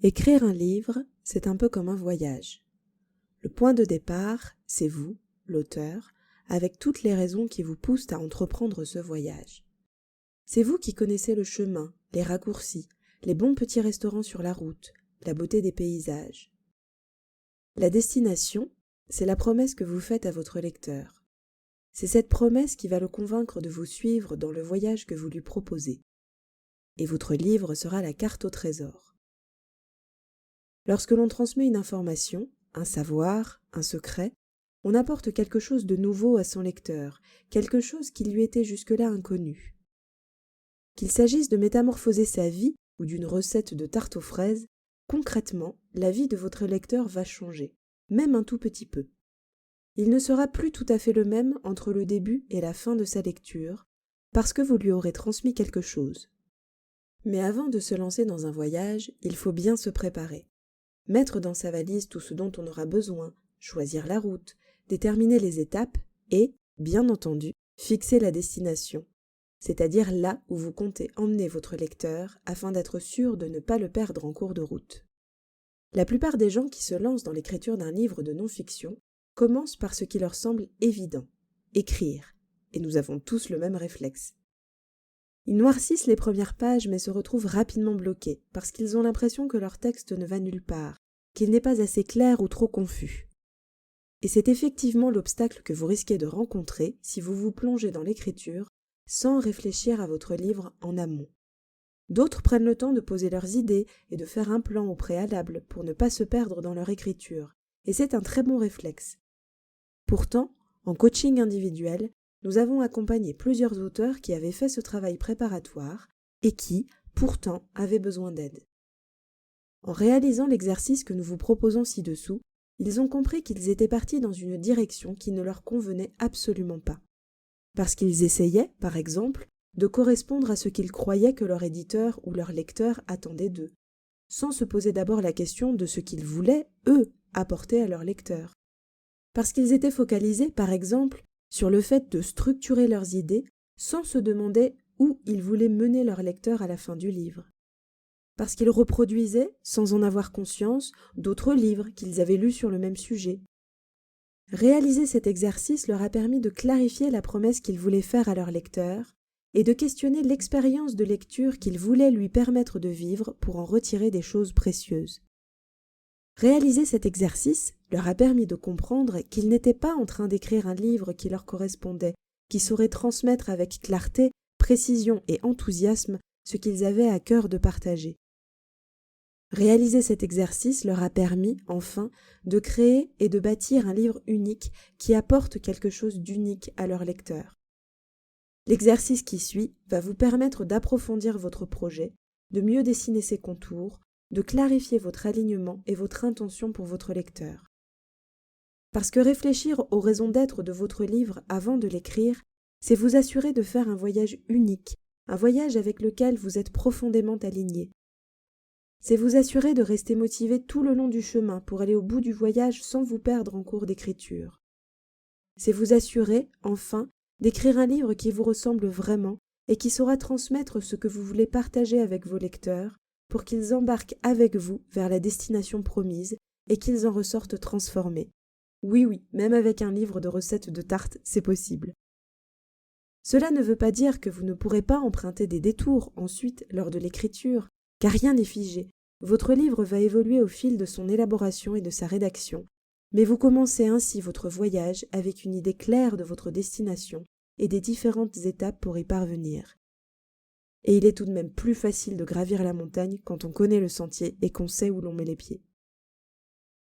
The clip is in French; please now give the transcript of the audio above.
Écrire un livre, c'est un peu comme un voyage. Le point de départ, c'est vous, l'auteur, avec toutes les raisons qui vous poussent à entreprendre ce voyage. C'est vous qui connaissez le chemin, les raccourcis, les bons petits restaurants sur la route, la beauté des paysages. La destination, c'est la promesse que vous faites à votre lecteur. C'est cette promesse qui va le convaincre de vous suivre dans le voyage que vous lui proposez. Et votre livre sera la carte au trésor. Lorsque l'on transmet une information, un savoir, un secret, on apporte quelque chose de nouveau à son lecteur, quelque chose qui lui était jusque-là inconnu. Qu'il s'agisse de métamorphoser sa vie ou d'une recette de tarte aux fraises, concrètement, la vie de votre lecteur va changer, même un tout petit peu. Il ne sera plus tout à fait le même entre le début et la fin de sa lecture, parce que vous lui aurez transmis quelque chose. Mais avant de se lancer dans un voyage, il faut bien se préparer. Mettre dans sa valise tout ce dont on aura besoin, choisir la route, déterminer les étapes et, bien entendu, fixer la destination, c'est-à-dire là où vous comptez emmener votre lecteur afin d'être sûr de ne pas le perdre en cours de route. La plupart des gens qui se lancent dans l'écriture d'un livre de non-fiction commencent par ce qui leur semble évident, écrire, et nous avons tous le même réflexe. Ils noircissent les premières pages mais se retrouvent rapidement bloqués parce qu'ils ont l'impression que leur texte ne va nulle part, qu'il n'est pas assez clair ou trop confus. Et c'est effectivement l'obstacle que vous risquez de rencontrer si vous vous plongez dans l'écriture sans réfléchir à votre livre en amont. D'autres prennent le temps de poser leurs idées et de faire un plan au préalable pour ne pas se perdre dans leur écriture, et c'est un très bon réflexe. Pourtant, en coaching individuel, nous avons accompagné plusieurs auteurs qui avaient fait ce travail préparatoire et qui, pourtant, avaient besoin d'aide. En réalisant l'exercice que nous vous proposons ci-dessous, ils ont compris qu'ils étaient partis dans une direction qui ne leur convenait absolument pas. Parce qu'ils essayaient, par exemple, de correspondre à ce qu'ils croyaient que leur éditeur ou leur lecteur attendait d'eux, sans se poser d'abord la question de ce qu'ils voulaient, eux, apporter à leur lecteur. Parce qu'ils étaient focalisés, par exemple, sur le fait de structurer leurs idées sans se demander où ils voulaient mener leur lecteur à la fin du livre. Parce qu'ils reproduisaient, sans en avoir conscience, d'autres livres qu'ils avaient lus sur le même sujet. Réaliser cet exercice leur a permis de clarifier la promesse qu'ils voulaient faire à leur lecteur et de questionner l'expérience de lecture qu'ils voulaient lui permettre de vivre pour en retirer des choses précieuses. Réaliser cet exercice leur a permis de comprendre qu'ils n'étaient pas en train d'écrire un livre qui leur correspondait, qui saurait transmettre avec clarté, précision et enthousiasme ce qu'ils avaient à cœur de partager. Réaliser cet exercice leur a permis, enfin, de créer et de bâtir un livre unique qui apporte quelque chose d'unique à leur lecteur. L'exercice qui suit va vous permettre d'approfondir votre projet, de mieux dessiner ses contours, de clarifier votre alignement et votre intention pour votre lecteur. Parce que réfléchir aux raisons d'être de votre livre avant de l'écrire, c'est vous assurer de faire un voyage unique, un voyage avec lequel vous êtes profondément aligné. C'est vous assurer de rester motivé tout le long du chemin pour aller au bout du voyage sans vous perdre en cours d'écriture. C'est vous assurer, enfin, d'écrire un livre qui vous ressemble vraiment et qui saura transmettre ce que vous voulez partager avec vos lecteurs pour qu'ils embarquent avec vous vers la destination promise et qu'ils en ressortent transformés. Oui, même avec un livre de recettes de tartes, c'est possible. Cela ne veut pas dire que vous ne pourrez pas emprunter des détours ensuite lors de l'écriture, car rien n'est figé. Votre livre va évoluer au fil de son élaboration et de sa rédaction, mais vous commencez ainsi votre voyage avec une idée claire de votre destination et des différentes étapes pour y parvenir. Et il est tout de même plus facile de gravir la montagne quand on connaît le sentier et qu'on sait où l'on met les pieds.